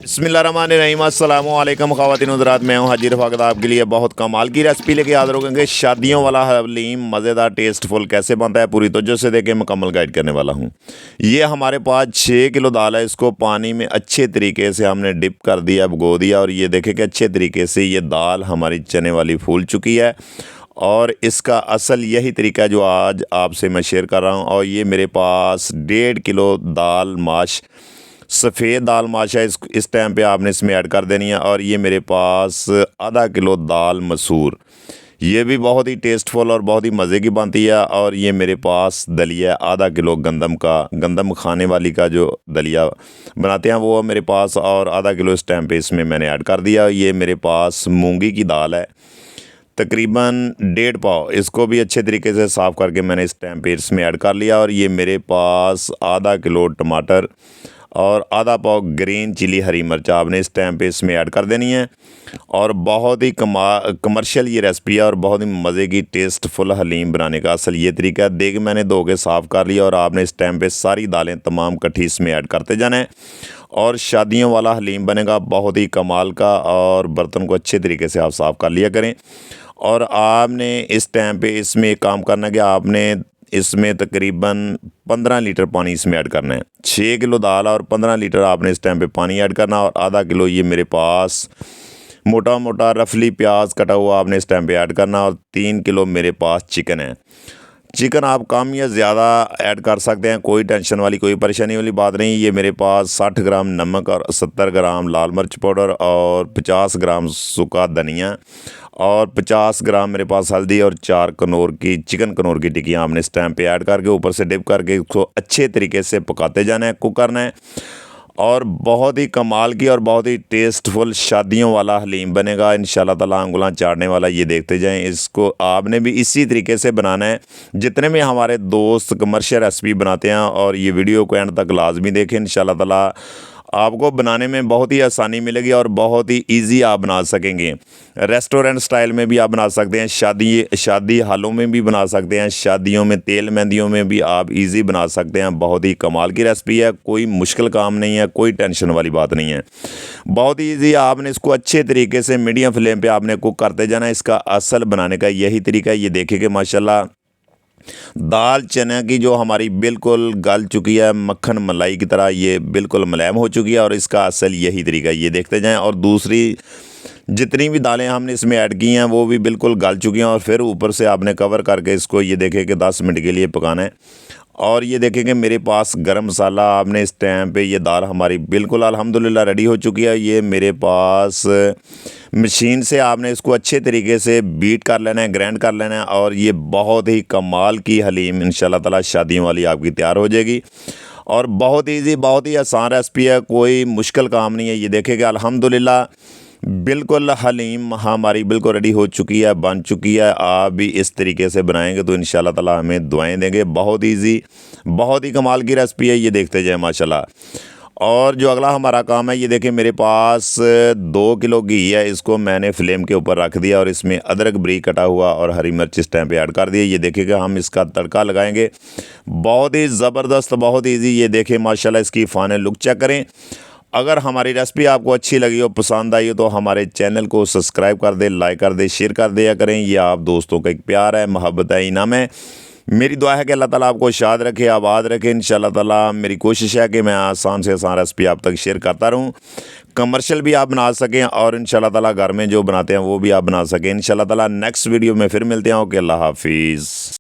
बिस्मिल्लाहिर्रहमानिर्रहीम अस्सलामुअलैकुम ख़वातीन हज़रात, मैं हूं हाजी रफ़ाकत। आपके लिए बहुत कमाल की रेसिपी लेके हाज़िर हो गए। शादियों वाला हलीम मज़ेदार टेस्टफुल कैसे बनता है पूरी तवज्जो से देखें, मुकम्मल गाइड करने वाला हूं। ये हमारे पास 6 किलो दाल है। इसको पानी में अच्छे तरीके से हमने डिप कर दिया, भिगो दिया, और ये देखें कि अच्छे तरीके से ये दाल हमारी चने वाली फूल चुकी है। और इसका असल यही तरीका है जो आज आपसे मैं शेयर कर रहा हूँ। और ये मेरे पास 1.5 किलो दाल माश, सफ़ेद दाल माश है। इस टाइम पे आपने इसमें ऐड कर देनी है। और ये मेरे पास आधा किलो दाल मसूर, ये भी बहुत ही टेस्टफुल और बहुत ही मज़े की बनती है। और ये मेरे पास दलिया आधा किलो गंदम का, गंदम खाने वाली का जो दलिया बनाते हैं वो मेरे पास, और आधा किलो इस टाइम पे इसमें मैंने ऐड कर दिया। ये मेरे पास मूंगी की दाल है तकरीबन 1.5 पाव, इसको भी अच्छे तरीके से साफ़ करके मैंने इस टाइम पे इसमें ऐड कर लिया। और ये मेरे पास आधा किलो टमाटर और आधा पाव ग्रीन चिली हरी मिर्च आपने इस टाइम पे इसमें ऐड कर देनी है। और बहुत ही कमर्शियल ये रेसिपी है और बहुत ही मज़े की टेस्टफुल हलीम बनाने का असल ये तरीका है। देख मैंने धो के साफ़ कर लिया, और आपने इस टाइम पे सारी दालें तमाम इकट्ठी इसमें ऐड करते जाना है। और शादियों वाला हलीम बनेगा बहुत ही कमाल का। और बर्तन को अच्छे तरीके से आप साफ़ कर लिया करें। और आपने इस टाइम पे इसमें एक काम करना है कि आपने इसमें तकरीबन 15 लीटर पानी इसमें ऐड करना है। 6 किलो दाल और 15 लीटर आपने इस टाइम पे पानी ऐड करना। और आधा किलो ये मेरे पास मोटा मोटा रफली प्याज कटा हुआ आपने इस टाइम पे ऐड करना। और 3 किलो मेरे पास चिकन है। चिकन आप कम या ज़्यादा ऐड कर सकते हैं, कोई टेंशन वाली कोई परेशानी वाली बात नहीं। ये मेरे पास 60 ग्राम नमक और 70 ग्राम लाल मिर्च पाउडर और 50 ग्राम सूखा धनिया और 50 ग्राम मेरे पास हल्दी और 4 कनौर की चिकन कनौर की टिक्कियाँ आपने इस टाइम पे ऐड करके ऊपर से डिप करके इसको अच्छे तरीके से पकाते जाना है, कुक करना है। और बहुत ही कमाल की और बहुत ही टेस्टफुल शादियों वाला हलीम बनेगा इंशाल्लाह ताला, अंगुलां चाटने वाला। ये देखते जाएं, इसको आपने भी इसी तरीके से बनाना है जितने में हमारे दोस्त कमर्शियल रेसिपी बनाते हैं। और ये वीडियो को एंड तक लाजमी देखें, इंशाल्लाह ताला आपको बनाने में बहुत ही आसानी मिलेगी और बहुत ही इजी आप बना सकेंगे। रेस्टोरेंट स्टाइल में भी आप बना सकते हैं, शादी हालों में भी बना सकते हैं, शादियों में तेल मेहंदियों में भी आप इजी बना सकते हैं। बहुत ही कमाल की रेसिपी है, कोई मुश्किल काम नहीं है, कोई टेंशन वाली बात नहीं है, बहुत ही ईजी। आपने इसको अच्छे तरीके से मीडियम फ्लेम पर आपने कुक करते जाना। इसका असल बनाने का यही तरीका है। ये देखें कि माशाल्लाह दाल चना की जो हमारी बिल्कुल गल चुकी है, मक्खन मलाई की तरह ये बिल्कुल मुलायम हो चुकी है। और इसका असल यही तरीका है, ये देखते जाएं। और दूसरी जितनी भी दालें हमने इसमें ऐड की हैं वो भी बिल्कुल गल चुकी हैं। और फिर ऊपर से आपने कवर करके इसको ये देखें कि 10 मिनट के लिए पकाना है। और ये देखेंगे मेरे पास गरम मसाला आपने इस टाइम पे, ये दाल हमारी बिल्कुल अल्हम्दुलिल्लाह रेडी हो चुकी है। ये मेरे पास मशीन से आपने इसको अच्छे तरीके से बीट कर लेना है, ग्राइंड कर लेना है। और ये बहुत ही कमाल की हलीम इंशाल्लाह ताला शादियों वाली आपकी तैयार हो जाएगी। और बहुत ईजी, बहुत ही आसान रेसिपी है, कोई मुश्किल काम नहीं है। ये देखें कि अल्हम्दुलिल्लाह बिल्कुल हलीम हमारी बिल्कुल रेडी हो चुकी है, बन चुकी है। आप भी इस तरीके से बनाएंगे तो इंशाल्लाह ताला हमें दुआएं देंगे। बहुत इजी, बहुत ही कमाल की रेसिपी है, ये देखते जाए माशाल्लाह। और जो अगला हमारा काम है, ये देखें मेरे पास 2 किलो घी है। इसको मैंने फ्लेम के ऊपर रख दिया और इसमें अदरक बारीक कटा हुआ और हरी मिर्च इस टाइम पे ऐड कर दिए। ये देखें कि हम इसका तड़का लगाएंगे, बहुत ही ज़बरदस्त, बहुत ईजी। ये देखें माशाल्लाह, इसकी फाइनल लुक चेक करें। अगर हमारी रेसिपी आपको अच्छी लगी हो, पसंद आई हो, तो हमारे चैनल को सब्सक्राइब कर दे, लाइक कर दे, शेयर कर दिया करें। ये आप दोस्तों का एक प्यार है, मोहब्बत है, इनाम है। मेरी दुआ है कि अल्लाह ताला आपको शाद रखे, आबाद रखे इंशाल्लाह ताला। मेरी कोशिश है कि मैं आसान से आसान रेसिपी आप तक शेयर करता रहूं, कमर्शियल भी आप बना सकें और इंशाल्लाह ताला घर में जो बनाते हैं वो भी आप बना सकें इंशाल्लाह ताला। नेक्स्ट वीडियो में फिर मिलते हैं। ओके, अल्लाह हाफिज़।